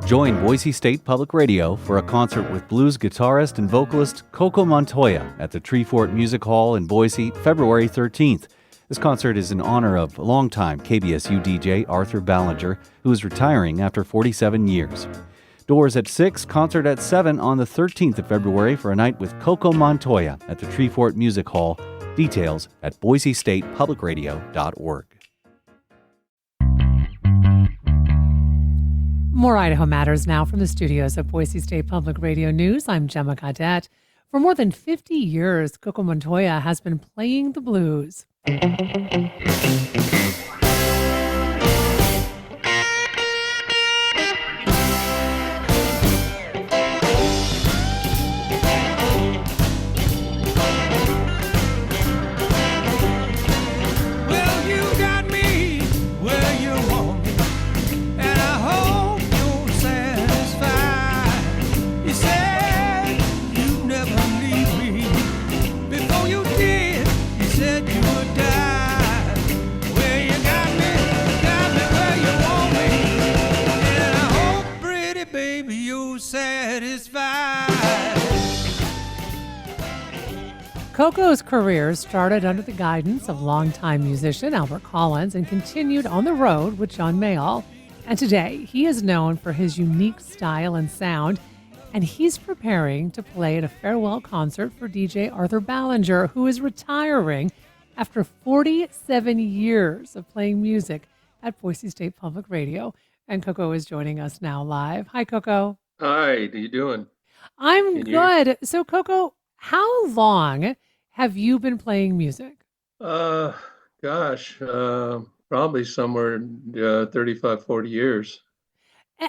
Join Boise State Public Radio for a concert with blues guitarist and vocalist Coco Montoya at the Treefort Music Hall in Boise, February 13th. This concert is in honor of longtime KBSU DJ Arthur Ballinger, who is retiring after 47 years. Doors at 6, concert at 7 on the 13th of February for a night with Coco Montoya at the Treefort Music Hall. Details at boisestatepublicradio.org. More Idaho Matters now from the studios of Boise State Public Radio News. I'm Gemma Gaudette. For more than 50 years, Coco Montoya has been playing the blues. Coco's career started under the guidance of longtime musician Albert Collins and continued on the road with John Mayall. And today, he is known for his unique style and sound, and he's preparing to play at a farewell concert for DJ Arthur Ballinger, who is retiring after 47 years of playing music at Boise State Public Radio. And Coco is joining us now live. Hi, Coco. Hi, how you doing? I'm good. So, Coco, how long have you been playing music? Probably somewhere 35, 40 years.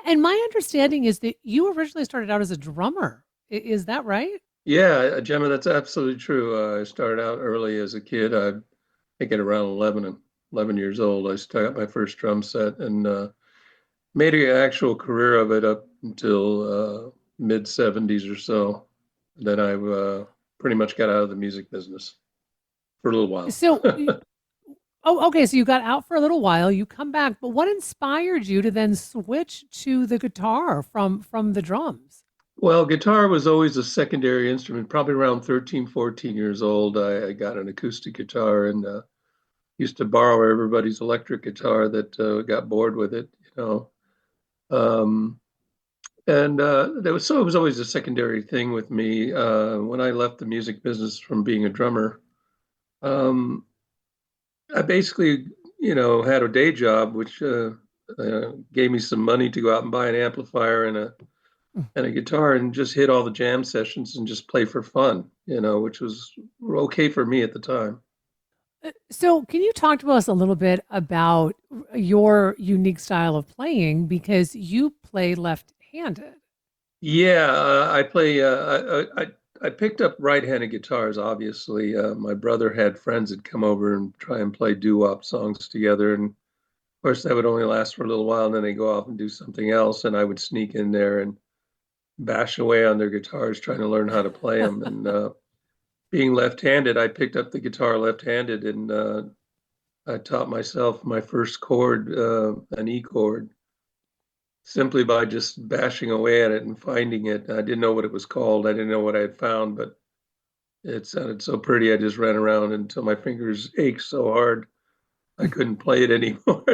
And my understanding is that you originally started out as a drummer. Is that right? Yeah, Gemma, that's absolutely true. I started out early as a kid. I think at around 11 years old, I got my first drum set and made an actual career of it up until mid-70s or so. Then I pretty much got out of the music business for a little while. So, okay. So you got out for a little while, you come back, but what inspired you to then switch to the guitar from the drums? Well, guitar was always a secondary instrument. Probably around 13, 14 years old, I got an acoustic guitar and used to borrow everybody's electric guitar that got bored with it, you know. It was always a secondary thing with me. When I left the music business from being a drummer, I basically, had a day job, which gave me some money to go out and buy an amplifier and a guitar and just hit all the jam sessions and just play for fun, which was okay for me at the time. So can you talk to us a little bit about your unique style of playing, because you play left-handed? Yeah, I play. I picked up right-handed guitars. Obviously, my brother had friends that come over and try and play doo-wop songs together, and of course that would only last for a little while, and then they go off and do something else, and I would sneak in there and bash away on their guitars trying to learn how to play them. And being left-handed, I picked up the guitar left-handed, and I taught myself my first chord, an E chord, simply by just bashing away at it and finding it. I didn't know what it was called. I didn't know what I had found, but it sounded so pretty. I just ran around until my fingers ached so hard I couldn't play it anymore.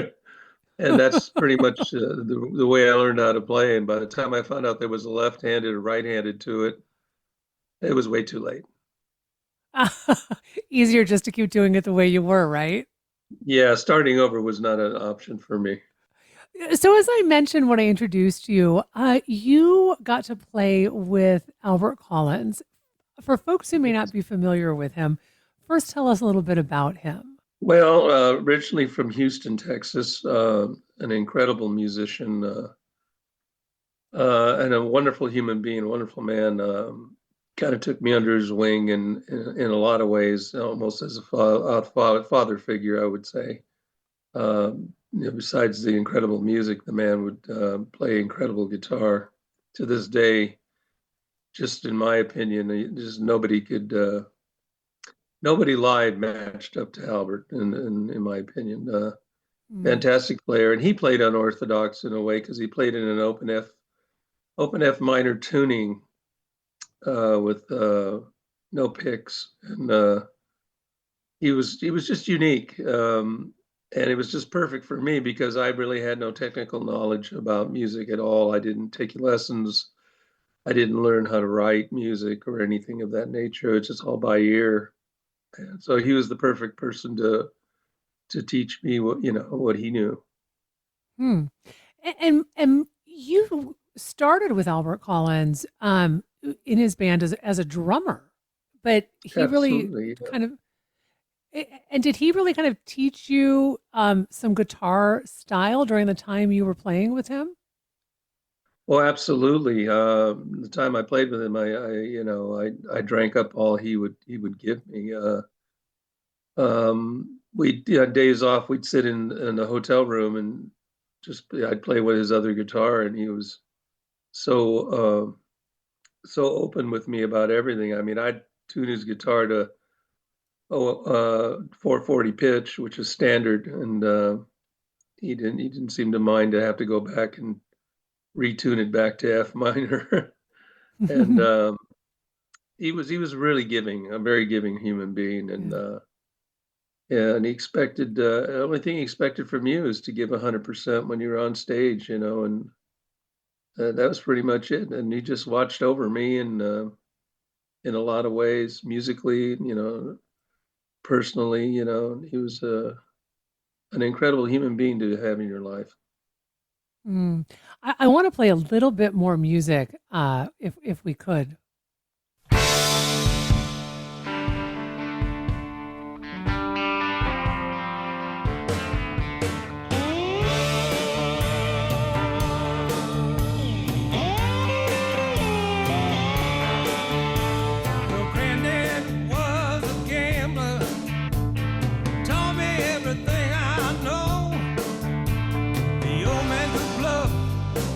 And that's pretty much the way I learned how to play. And by the time I found out there was a left-handed or right-handed to it, it was way too late. Easier just to keep doing it the way you were, right? Yeah, starting over was not an option for me. So as I mentioned when I introduced you, you got to play with Albert Collins. For folks who may not be familiar with him, first tell us a little bit about him. Well, originally from Houston, Texas, an incredible musician and a wonderful human being, a wonderful man. Kind of took me under his wing in a lot of ways, almost as a father figure, I would say. Besides the incredible music, the man would play incredible guitar. To this day, just in my opinion, just nobody live matched up to Albert, in my opinion. Fantastic player, and he played unorthodox in a way because he played in an open F open F minor tuning with no picks, and he was just unique, and it was just perfect for me because I really had no technical knowledge about music at all. I didn't take lessons. I didn't learn how to write music or anything of that nature. It's just all by ear. And so he was the perfect person to teach me what he knew. Hmm. And you started with Albert Collins in his band as a drummer, but he really Absolutely. Yeah. kind of and did he really kind of teach you some guitar style during the time you were playing with him? Well, absolutely. The time I played with him, I drank up all he would give me. We days off, we'd sit in a hotel room and I'd play with his other guitar, and he was so so open with me about everything. I mean, I'd tune his guitar to 440 pitch, which is standard, and he didn't seem to mind to have to go back and retune it back to F minor. And he was really giving, a very giving human being, and Yeah. yeah, and he expected the only thing he expected from you is to give 100% when you're on stage, and that was pretty much it. And he just watched over me, and in a lot of ways, musically, personally, he was an incredible human being to have in your life. Mm. I want to play a little bit more music, if we could. Well, Granddad was a gambler, taught me everything I know. The old man could bluff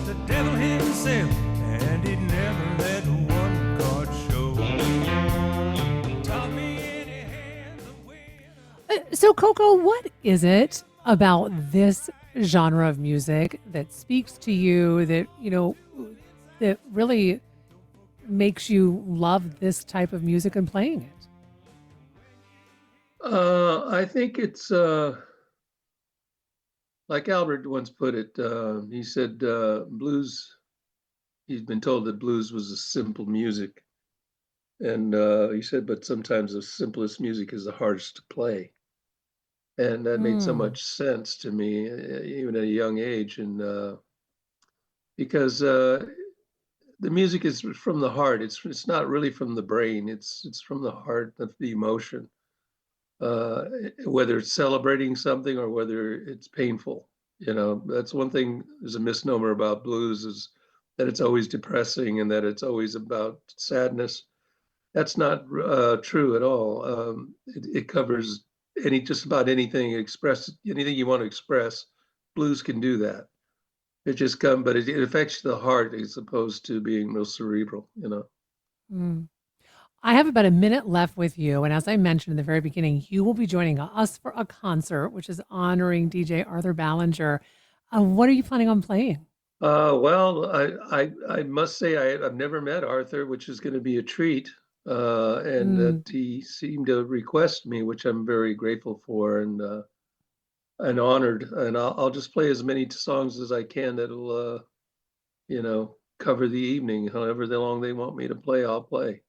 the devil himself, and he'd never let one card show. Taught me any hands of win. So, Coco, what is it about this genre of music that speaks to you that really makes you love this type of music and playing it? I think it's like Albert once put it. He said blues. He's been told that blues was a simple music, and he said, but sometimes the simplest music is the hardest to play. And that made so Mm. much sense to me, even at a young age, and because the music is from the heart. It's not really from the brain. It's from the heart of the emotion, uh, whether it's celebrating something or whether it's painful. That's one thing. There's a misnomer about blues is that it's always depressing and that it's always about sadness. That's not true at all. It covers just about anything. Express anything you want to express. Blues can do that. But it affects the heart as opposed to being real cerebral. Mm. I have about a minute left with you. And as I mentioned in the very beginning, you will be joining us for a concert, which is honoring DJ Arthur Ballinger. What are you planning on playing? Well, I must say I've never met Arthur, which is going to be a treat. And Mm. that he seemed to request me, which I'm very grateful for and honored. And I'll just play as many songs as I can that'll cover the evening. However long they want me to play, I'll play.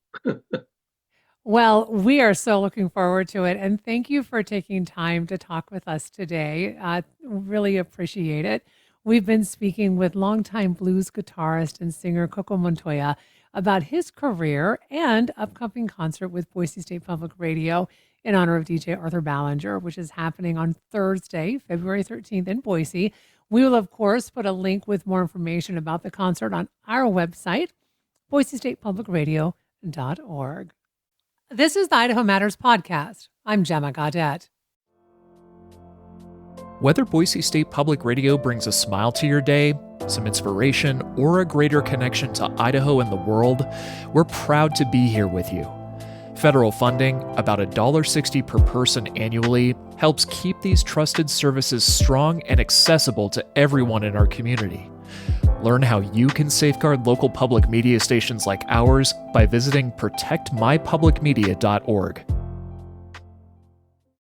Well, we are so looking forward to it. And thank you for taking time to talk with us today. Really appreciate it. We've been speaking with longtime blues guitarist and singer Coco Montoya about his career and upcoming concert with Boise State Public Radio in honor of DJ Arthur Ballinger, which is happening on Thursday, February 13th in Boise. We will, of course, put a link with more information about the concert on our website, boisestatepublicradio.org. This is the Idaho Matters podcast. I'm Gemma Gaudette. Whether Boise State Public Radio brings a smile to your day, some inspiration, or a greater connection to Idaho and the world, we're proud to be here with you. Federal funding, about $1.60 per person annually, helps keep these trusted services strong and accessible to everyone in our community. Learn how you can safeguard local public media stations like ours by visiting protectmypublicmedia.org.